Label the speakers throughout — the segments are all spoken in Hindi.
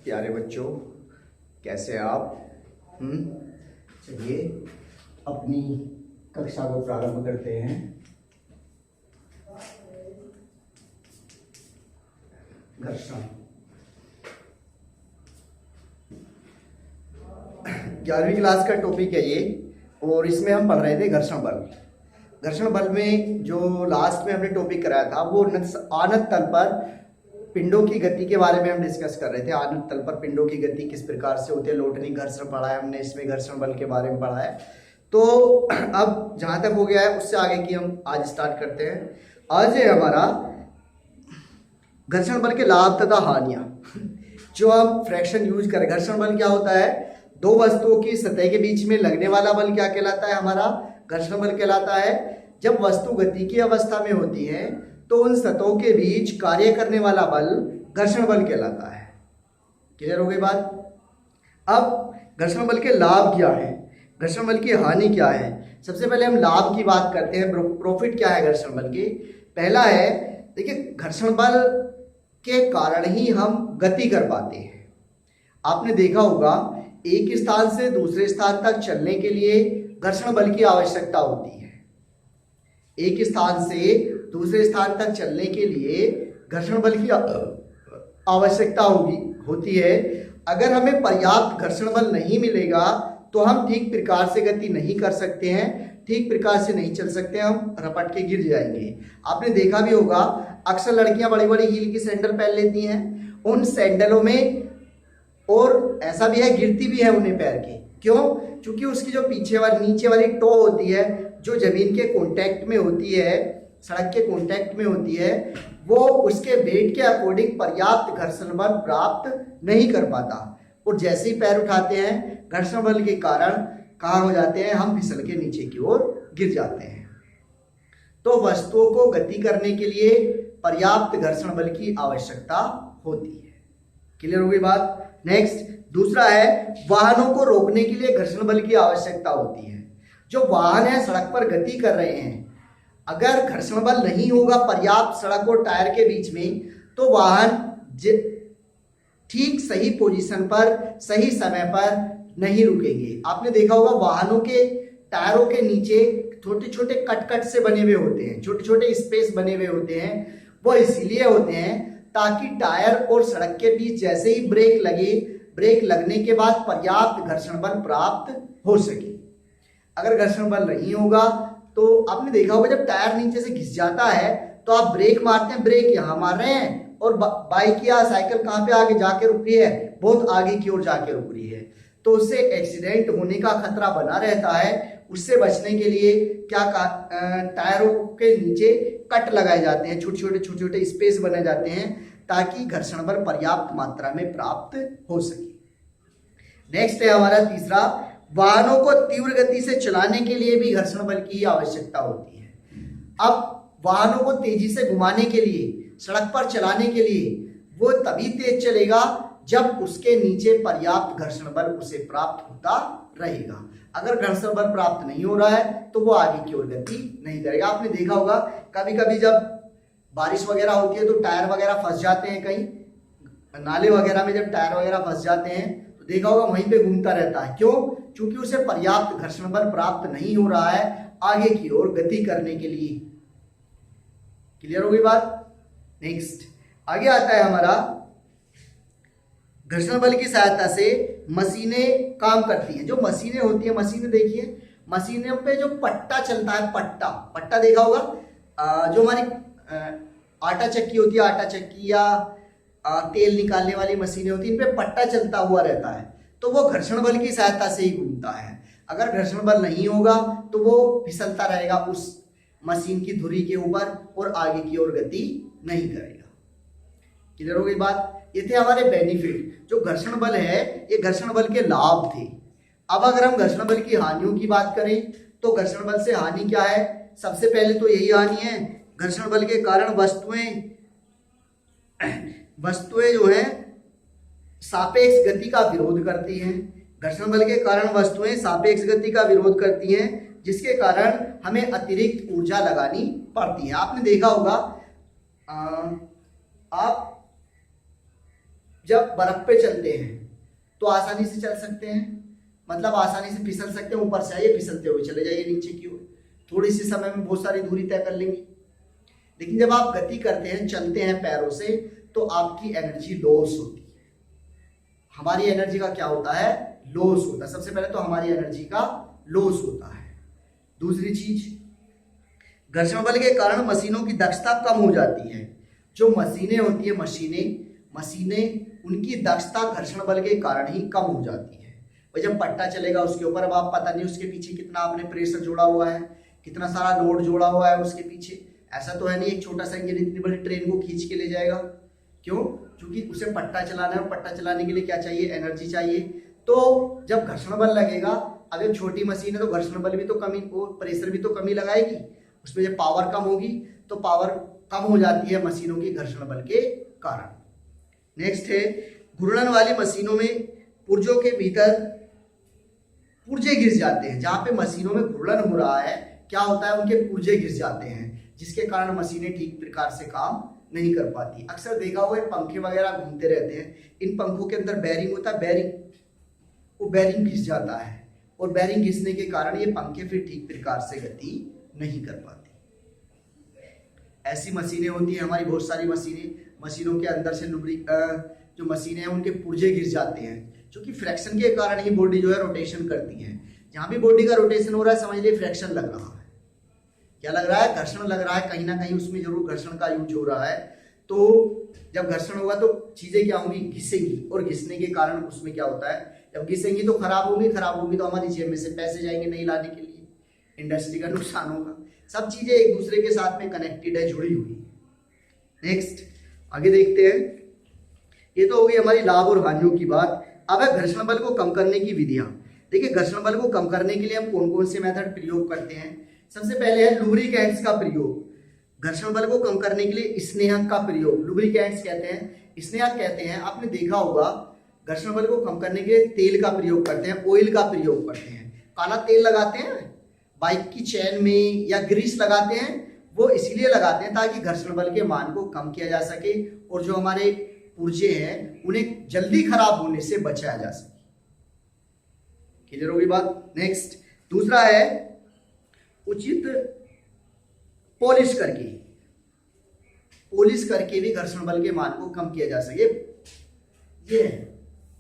Speaker 1: प्यारे बच्चों, कैसे आप? चलिए अपनी कक्षा को प्रारंभ करते हैं। घर्षण 11वीं क्लास का टॉपिक है ये, और इसमें हम पढ़ रहे थे घर्षण बल। घर्षण बल में जो लास्ट में हमने टॉपिक कराया था वो आनत तल पर पिंडों की गति के बारे में हम डिस्कस कर रहे थे। आनत तल पर पिंडों की गति किस प्रकार से होती है, लोटनी घर्षण पढ़ा है हमने, इसमें घर्षण बल के बारे में पढ़ा है। तो अब जहां तक हो गया है उससे आगे की हम आज स्टार्ट करते हैं। आज है हमारा घर्षण बल के लाभ तथा हानियां। जो हम फ्रैक्शन यूज करें, घर्षण बल क्या होता है? दो वस्तुओं की सतह के बीच में लगने वाला बल क्या कहलाता है? हमारा घर्षण बल कहलाता है। जब वस्तु गति की अवस्था में होती है तो उन सतहों के बीच कार्य करने वाला बल घर्षण बल कहलाता है। क्लियर हो गई बात? अब घर्षण बल के लाभ क्या है, घर्षण बल की हानि क्या है? सबसे पहले हम लाभ की बात करते हैं। प्रॉफिट क्या है घर्षण बल के? पहला है, देखिए, घर्षण बल के कारण ही हम गति कर पाते हैं। आपने देखा होगा एक स्थान से दूसरे स्थान तक चलने के लिए घर्षण बल की आवश्यकता होती है। एक स्थान से दूसरे स्थान तक चलने के लिए घर्षण बल की आवश्यकता होती है। अगर हमें पर्याप्त घर्षण बल नहीं मिलेगा तो हम ठीक प्रकार से गति नहीं कर सकते हैं, ठीक प्रकार से नहीं चल सकते, हम रपट के गिर जाएंगे। आपने देखा भी होगा अक्सर लड़कियां बड़ी बड़ी हील की सैंडल पहन लेती हैं। उन सैंडलों में और ऐसा भी है, गिरती भी है उन्हें पैर के। क्यों? क्योंकि उसकी जो पीछे वाली नीचे वाली टो होती है, जो जमीन के कांटेक्ट में होती है, सड़क के कांटेक्ट में होती है, वो उसके वेट के अकॉर्डिंग पर्याप्त घर्षण बल प्राप्त नहीं कर पाता। और जैसे ही पैर उठाते हैं घर्षण बल के कारण कहाँ हो जाते हैं? हम फिसल के नीचे की ओर गिर जाते हैं। तो वस्तुओं को गति करने के लिए पर्याप्त घर्षण बल की आवश्यकता होती है। क्लियर हो गई बात? नेक्स्ट, दूसरा है, वाहनों को रोकने के लिए घर्षण बल की आवश्यकता होती है। जो वाहन है सड़क पर गति कर रहे हैं, अगर घर्षण बल नहीं होगा पर्याप्त सड़क और टायर के बीच में, तो वाहन ठीक सही पोजीशन पर सही समय पर नहीं रुकेंगे। आपने देखा होगा वाहनों के टायरों के नीचे छोटे छोटे कट से बने हुए होते हैं, छोटे छोटे स्पेस बने हुए होते हैं। वो इसीलिए होते हैं ताकि टायर और सड़क के बीच जैसे ही ब्रेक लगे, ब्रेक लगने के बाद पर्याप्त घर्षण बल प्राप्त हो सके। अगर घर्षण बल नहीं होगा तो आपने देखा होगा जब टायर नीचे से घिस जाता है तो आप ब्रेक मारते हैं, ब्रेक यहाँ मार रहे हैं और बाइक या साइकिल कहाँ पे आगे जाके रुक रही है? बहुत आगे की ओर जाके रुक रही है। तो उससे एक्सीडेंट होने का खतरा बना रहता है। उससे बचने के लिए क्या टायरों के नीचे कट लगाए जाते हैं, छोटे छोटे स्पेस बने जाते हैं ताकि घर्षण बल पर्याप्त मात्रा में प्राप्त हो सके। नेक्स्ट है हमारा तीसरा, वाहनों को तीव्र गति से चलाने के लिए भी घर्षण बल की आवश्यकता होती है। अब वाहनों को तेजी से घुमाने के लिए, सड़क पर चलाने के लिए वो तभी तेज चलेगा जब उसके नीचे पर्याप्त घर्षण बल उसे प्राप्त होता रहेगा। अगर घर्षण बल प्राप्त नहीं हो रहा है तो वो आगे की ओर गति नहीं करेगा। आपने देखा होगा कभी कभी जब बारिश वगैरह होती है तो टायर वगैरह फंस जाते हैं, कहीं नाले वगैरह में जब टायर वगैरह फंस जाते हैं तो देखा होगा वहीं पे घूमता रहता है। क्यों? क्योंकि उसे पर्याप्त घर्षण बल प्राप्त नहीं हो रहा है आगे की ओर गति करने के लिए। क्लियर हो गई बात? नेक्स्ट, आगे आता है हमारा, घर्षण बल की सहायता से मशीनें काम करती हैं। जो मशीनें होती हैं, मशीनें देखिए, मशीनों पे जो पट्टा चलता है, पट्टा देखा होगा, जो हमारी आटा चक्की होती है, आटा चक्की या तेल निकालने वाली मशीनें होती हैं, इन पे पट्टा चलता हुआ रहता है, तो वो घर्षण बल की सहायता से ही घूमता है। अगर घर्षण बल नहीं होगा तो वो फिसलता रहेगा उस मशीन की धुरी के ऊपर और आगे की ओर गति नहीं करेगा। क्लियर हो गई बात? ये थे हमारे बेनिफिट। जो घर्षण बल है ये घर्षण बल के लाभ थे। अब अगर हम घर्षण बल की हानियों की बात करें तो घर्षण बल से हानि क्या है? सबसे पहले तो यही हानि है, घर्षण बल के कारण वस्तुएं जो है सापेक्ष गति का विरोध करती हैं। घर्षण बल के कारण वस्तुएं सापेक्ष गति का विरोध करती हैं, जिसके कारण हमें अतिरिक्त ऊर्जा लगानी पड़ती है। आपने देखा होगा आप जब बर्फ पे चलते हैं तो आसानी से चल सकते हैं, मतलब आसानी से फिसल सकते हैं, ऊपर से आइए फिसलते हुए चले जाइए नीचे की ओर, थोड़ी सी समय में बहुत सारी दूरी तय कर लेंगे। लेकिन जब आप गति करते हैं, चलते हैं पैरों से, तो आपकी एनर्जी लॉस होती है। हमारी एनर्जी का क्या होता है? लॉस होता है। सबसे पहले तो हमारी एनर्जी का लॉस होता है। दूसरी चीज, घर्षण बल के कारण मशीनों की दक्षता कम हो जाती है। जो मशीनें होती है, मशीनें उनकी दक्षता घर्षण बल के कारण ही कम हो जाती है। और जब पट्टा चलेगा उसके ऊपर, अब आप पता नहीं उसके पीछे कितना आपने प्रेशर जोड़ा हुआ है, कितना सारा लोड जोड़ा हुआ है उसके पीछे। ऐसा तो है नहीं एक छोटा सा इंजन इतनी बड़ी ट्रेन को खींच के ले जाएगा। क्यों? क्योंकि उसे पट्टा चलाना है, और पट्टा चलाने के लिए क्या चाहिए? एनर्जी चाहिए। तो जब घर्षण बल लगेगा, अब एक छोटी मशीन है तो घर्षण बल भी तो कमी, वो प्रेशर भी तो कमी लगाएगी, उसमें जब पावर कम होगी तो पावर कम हो जाती है मशीनों की घर्षण बल के कारण। नेक्स्ट है, घूर्णन वाली मशीनों में पुर्जों के भीतर पुर्जे गिर जाते हैं। जहां पे मशीनों में घूर्णन हो रहा है, क्या होता है? उनके पुर्जे गिर जाते हैं, जिसके कारण मशीनें ठीक प्रकार से काम नहीं कर पाती। अक्सर देखा हुआ है पंखे वगैरह घूमते रहते हैं, इन पंखों के अंदर बैरिंग होता है, वो बैरिंग घिस जाता है, और बैरिंग घिसने के कारण ये पंखे फिर ठीक प्रकार से गति नहीं कर पाती। ऐसी मशीनें होती हैं हमारी, बहुत सारी मशीनों के अंदर से जो मशीनें हैं उनके पुर्जे गिर जाते हैं, क्योंकि फ्रैक्शन के कारण ही बॉडी जो है रोटेशन करती है। जहां भी बॉडी का रोटेशन हो रहा है, समझ लीजिए फ्रैक्शन लग रहा है। क्या लग रहा है? घर्षण लग रहा है, कहीं ना कहीं उसमें जरूर घर्षण का यूज हो रहा है। तो जब घर्षण होगा तो चीजें क्या होंगी? घिसेंगी, और घिसने के कारण उसमें क्या होता है? जब घिसेंगी तो खराब होगी तो हमारी जेब में से पैसे जाएंगे नहीं लाने के लिए, इंडस्ट्री का नुकसान होगा। सब चीजें एक दूसरे के साथ में कनेक्टेड है, जुड़ी हुई। नेक्स्ट आगे देखते हैं। ये तो हो गई हमारी लाभ और हानियों की बात। अब है घर्षण बल को कम करने की विधियां। देखिए, घर्षण बल को कम करने के लिए हम कौन कौन से मेथड प्रयोग करते हैं। सबसे पहले है लुब्रिकेंट्स का प्रयोग। घर्षण बल को कम करने के लिए स्नेहक का प्रयोग, लुब्रिकेंट्स कहते हैं, स्नेहक कहते हैं। आपने देखा होगा घर्षण बल को कम करने के लिए तेल का प्रयोग करते हैं, ऑयल का प्रयोग करते हैं। काला तेल लगाते हैं बाइक की चैन में, या ग्रीस लगाते हैं, वो इसलिए लगाते हैं ताकि घर्षण बल के मान को कम किया जा सके, और जो हमारे पुर्जे हैं उन्हें जल्दी खराब होने से बचाया जा सके। क्लियर होगी बात? नेक्स्ट दूसरा है उचित पॉलिश करके भी घर्षण बल के मान को कम किया जा सके। ये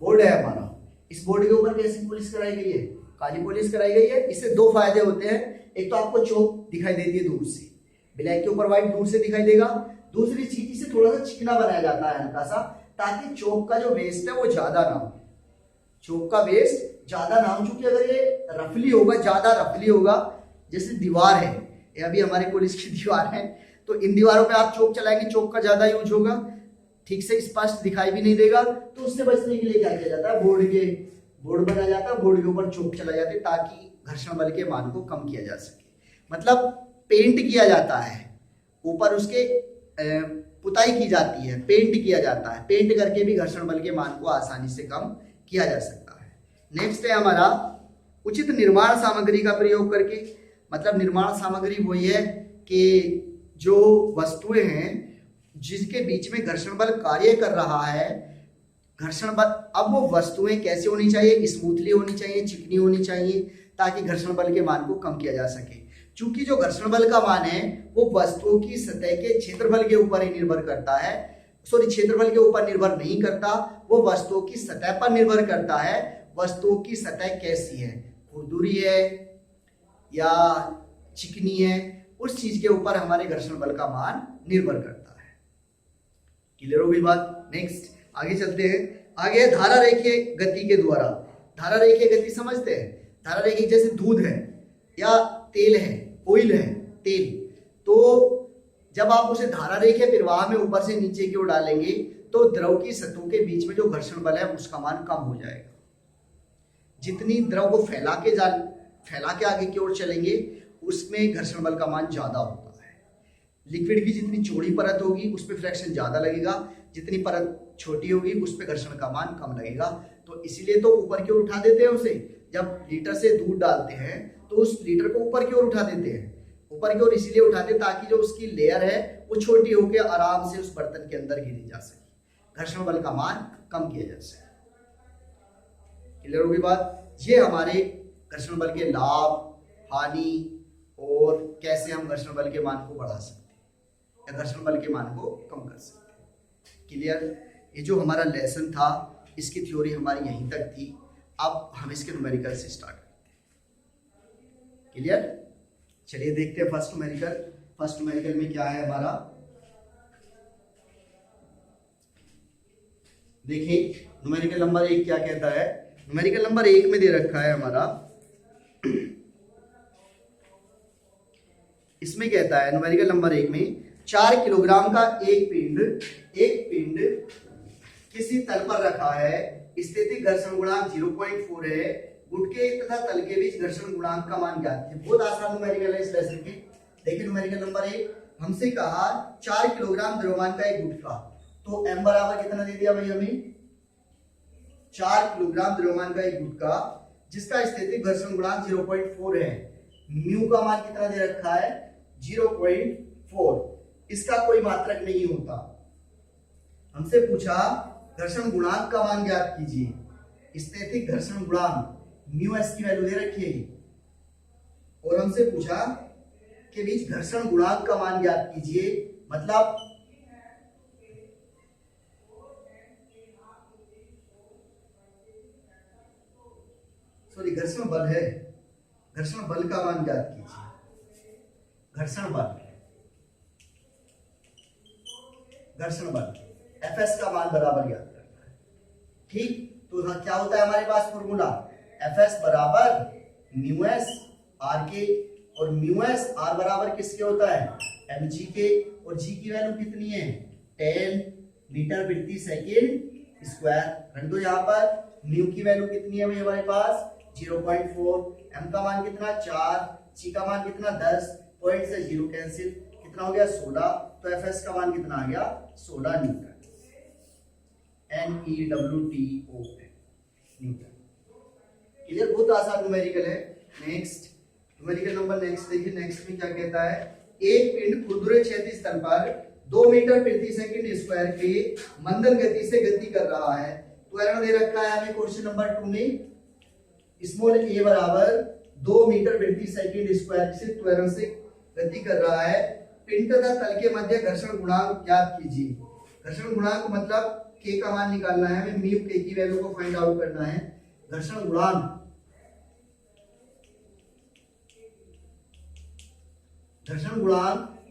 Speaker 1: बोर्ड है हमारा, इस बोर्ड के ऊपर कैसी पॉलिश कराई गई है? काली पॉलिश कराई गई है। इससे दो फायदे होते हैं, एक तो आपको चौक दिखाई देती है दूर से, ब्लैक के ऊपर व्हाइट दूर से दिखाई देगा। दूसरी चीज, इसे थोड़ा सा चिकना बनाया जाता है हल्का सा, ताकि चौक का जो वेस्ट है वो ज्यादा ना हो, चौक का वेस्ट ज्यादा ना हो। क्योंकि अगर ये रफली होगा, ज्यादा रफली होगा, जैसे दीवार है, ये अभी हमारे कॉलेज की दीवार है, तो इन दीवारों पे आप चौक चलाएंगे, चौक का ज्यादा यूज होगा, ठीक से स्पष्ट दिखाई भी नहीं देगा। तो उससे बचने के लिए क्या किया जाता है? बोर्ड बनाया जाता है, बोर्ड के ऊपर चौक चला जाता है, ताकि घर्षण बल के मान को कम किया जा सके। मतलब पेंट किया जाता है, ऊपर उसके पुताई की जाती है, पेंट किया जाता है। पेंट करके भी घर्षण बल के मान को आसानी से कम किया जा सकता है। नेक्स्ट है हमारा उचित निर्माण सामग्री का प्रयोग करके। मतलब निर्माण सामग्री वही है कि जो वस्तुएं हैं जिसके बीच में घर्षण बल कार्य कर रहा है, घर्षण बल, अब वो वस्तुएं कैसे होनी चाहिए? स्मूथली होनी चाहिए, चिकनी होनी चाहिए, ताकि घर्षण बल के मान को कम किया जा सके। चूंकि जो घर्षण बल का मान है वो वस्तुओं की सतह के क्षेत्रफल के ऊपर ही निर्भर करता है, क्षेत्रफल के ऊपर निर्भर नहीं करता, वो वस्तुओं की सतह पर निर्भर करता है। वस्तुओं की सतह कैसी है, खुरदुरी है या चिकनी है, उस चीज के ऊपर हमारे घर्षण बल का मान निर्भर करता है। क्लियर हो गई बात? नेक्स्ट आगे चलते हैं। आगे धारा रेखीय गति के द्वारा, धारा रेखीय गति समझते हैं? धारा रेखीय जैसे दूध है या तेल है, ऑयल है, तेल, तो जब आप उसे धारा रेखीय प्रवाह में ऊपर से नीचे की ओर डालेंगे तो द्रव की सतहों के बीच में जो घर्षण बल है उसका मान कम हो जाएगा। जितनी द्रव को फैला के आगे की ओर चलेंगे उसमें घर्षण बल का मान ज्यादा होता है। लिक्विड की जितनी चौड़ी परत होगी उस पर फ्रैक्शन ज्यादा लगेगा, जितनी परत छोटी होगी उस पर घर्षण का मान कम लगेगा। तो इसीलिए तो ऊपर की ओर उठा देते हैं उसे। जब लीटर से दूध डालते हैं तो उस लीटर को ऊपर की ओर उठा देते हैं, ऊपर की ओर इसलिए उठाते हैं ताकि जो उसकी लेयर है वो छोटी होकर आराम से उस बर्तन के अंदर गिरी जा सके। घर्षण बल का मान कम किया जा सकता है। क्लियर होगी बात? ये हमारे घर्षण बल के लाभ, हानि और कैसे हम घर्षण बल के मान को बढ़ा सकते हैं या घर्षण बल के मान को कम कर सकते हैं। क्लियर? ये जो हमारा लेसन था इसकी थ्योरी हमारी यहीं तक थी। अब हम इसके न्यूमेरिकल से स्टार्ट करते हैं। क्लियर? चलिए देखते हैं फर्स्ट न्यूमेरिकल। फर्स्ट न्यूमेरिकल में क्या है हमारा, देखिए न्यूमेरिकल नंबर 1 क्या कहता है। न्यूमेरिकल नंबर 1 में दे रखा है हमारा, इसमें कहता है न्यूमेरिकल नंबर 1 में 4 किलोग्राम का एक पिंड किसी तल पर रखा है, स्थैतिक घर्षण गुणांक 0.4 है, गुटके तथा तल के बीच घर्षण गुणांक का मान ज्ञात है। बहुत आसान न्यूमेरिकल है इस लेसन के। देखिए न्यूमेरिकल नंबर 1 हमसे कहा 4 किलोग्राम द्रव्यमान का एक गुटका, तो m बराबर कितना दे दिया भाई हमें, 4 किलोग्राम द्रव्यमान का एक गुटका जिसका स्थैतिक घर्षण गुणांक 0.4 है, म्यू का मान कितना दे रखा है 0.4, इसका कोई मात्रक नहीं होता। हमसे पूछा घर्षण गुणांक का मान ज्ञात कीजिए, स्थैतिक घर्षण गुणांक म्यू एस की वैल्यू दे रखी है, और हमसे पूछा के बीच घर्षण गुणांक का मान ज्ञात कीजिए, मतलब सॉरी घर्षण बल है, घर्षण बल का मान ज्ञात कीजिए। घर्षण बल Fs का मान बराबर ज्ञात करना है। ठीक, तो क्या होता है हमारे पास फॉर्मूला, Fs बराबर म्यू एस आर के, और म्यू एस आर बराबर किसके होता है mg के, और g की वैल्यू कितनी है 10 मीटर प्रति सेकेंड स्क्वायर। रख दो यहाँ पर, म्यू की वैल्यू कितनी है हमारे पास 0.4, m का मान कितना 4, g का मान कितना 10, पॉइंट से 0 कैंसिल, कितना हो गया 16, तो Fs का मान कितना आ गया 16 न्यूटन, NEWTON न्यूटन। क्लियर? बहुत आसान न्यूमेरिकल है। नेक्स्ट न्यूमेरिकल नंबर नेक्स्ट देखिए, नेक्स्ट में क्या कहता है, एक पिंड खुरदुरे क्षैतिज तल पर 2 मीटर प्रति सेकंड स्क्वायर के मंदन गति से गति कर रहा है। त्वरण दे रखा है हमें क्वेश्चन नंबर 2 में, स्मॉल a बराबर 2 मीटर प्रति सेकंड स्क्वायर से त्वरण से गति कर रहा है। पिंड तथा तल के मध्य घर्षण गुणांक ज्ञात कीजिए। घर्षण गुणांक मतलब k का मान निकालना है हमें, म्यू k की वैल्यू को फाइंड आउट करना है। घर्षण गुणांक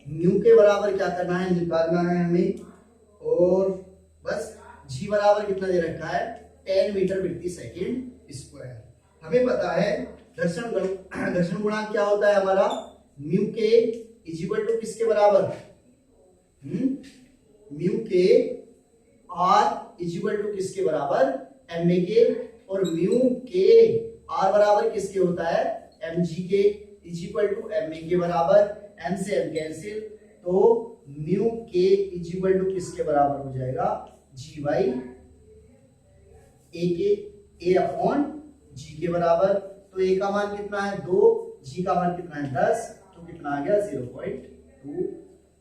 Speaker 1: म्यू के बराबर क्या करना है, निकालना है हमें, और बस g बराबर कितना दे रखा है 10 मीटर प्रति सेकंड स्क्वायर। हमें पता है घर्षण गुणांक क्या होता है हमारा, mu K is equal to किसके बराबर, म्यू के आर इज इक्वल टू किसके बराबर एम ए के, और म्यू के आर बराबर किसके होता है M G K is equal to M A के बराबर, एम से एम कैंसिल, तो mu K is equal to किसके बराबर हो जाएगा जी बाई ए के, ए अपॉन जी के बराबर। तो ए का मान कितना है 2, जी का मान कितना है 10, तो कितना आ गया 0.2,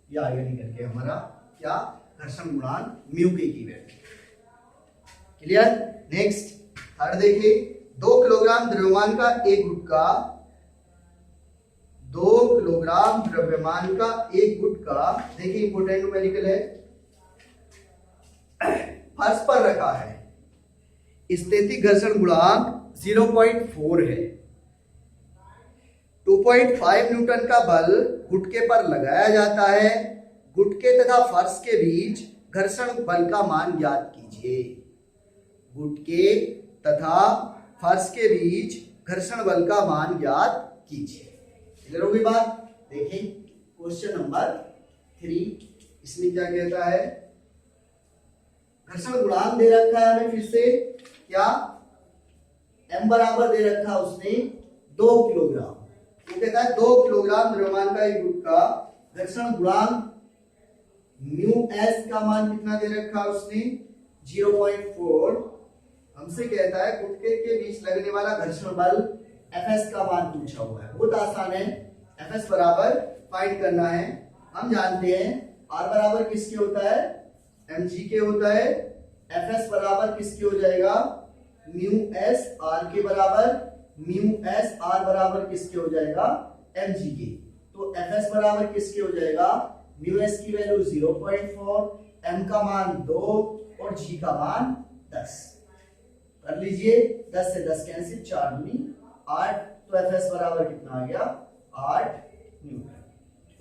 Speaker 1: ये आगे निकल के हमारा क्या घर्षण गुणांक म्यू के की वैल्यू। क्लियर? नेक्स्ट थर्ड देखिए, 2 किलोग्राम द्रव्यमान का एक गुटका, 2 किलोग्राम द्रव्यमान का एक गुटका, देखिए इंपोर्टेंट न्यूमेरिकल है, फर्श पर रखा है, स्थैतिक घर्षण गुणांक 0.4 है, 2.5 न्यूटन का बल गुटके पर लगाया जाता है, गुटके तथा फर्श के बीच घर्षण बल का मान ज्ञात कीजिए। गुटके तथा फर्श के बीच घर्षण बल का मान ज्ञात कीजिए। क्लियर होगी बात? देखें क्वेश्चन नंबर 3, इसमें क्या कहता है, घर्षण गुणांक दे रखा है हमें, फिर से क्या m बराबर दे रखा उसने 2 किलोग्राम, वो कहता है 2 किलोग्राम द्रव्यमान का एक गुटका, घर्षण गुणांक म्यू एस का मान कितना दे रखा उसने 0.4, हमसे कहता है गुटके के बीच लगने वाला घर्षण बल Fs का मान पूछा हुआ है। बहुत आसान है, Fs बराबर फाइंड करना है। हम जानते हैं R बराबर किसके होता है mg के होता है, fs बराबर किसके हो जाएगा, म्यू एस आर के बराबर, म्यू एस आर बराबर किसके हो जाएगा, mg के। तो fs बराबर किसके हो जाएगा, म्यू एस की वैल्यू 0.4, m का मान 2 और g का मान 10। कर लीजिए, 10 से 10 कैंसिल, 4 दूनी 8, तो fs बराबर कितना आ गया, 8 न्यूटन।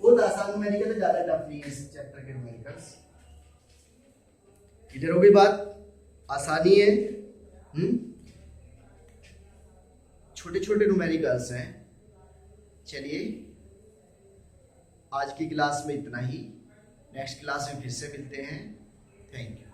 Speaker 1: बहुत आसान न्यूमेरिकल है, ज्यादा टफ नहीं है इस चैप्टर के न्यूमेरिकल्स। इधर हो गई बात, आसानी है। छोटे छोटे न्यूमेरिकल्स हैं। चलिए आज की क्लास में इतना ही, नेक्स्ट क्लास में फिर से मिलते हैं। Thank you.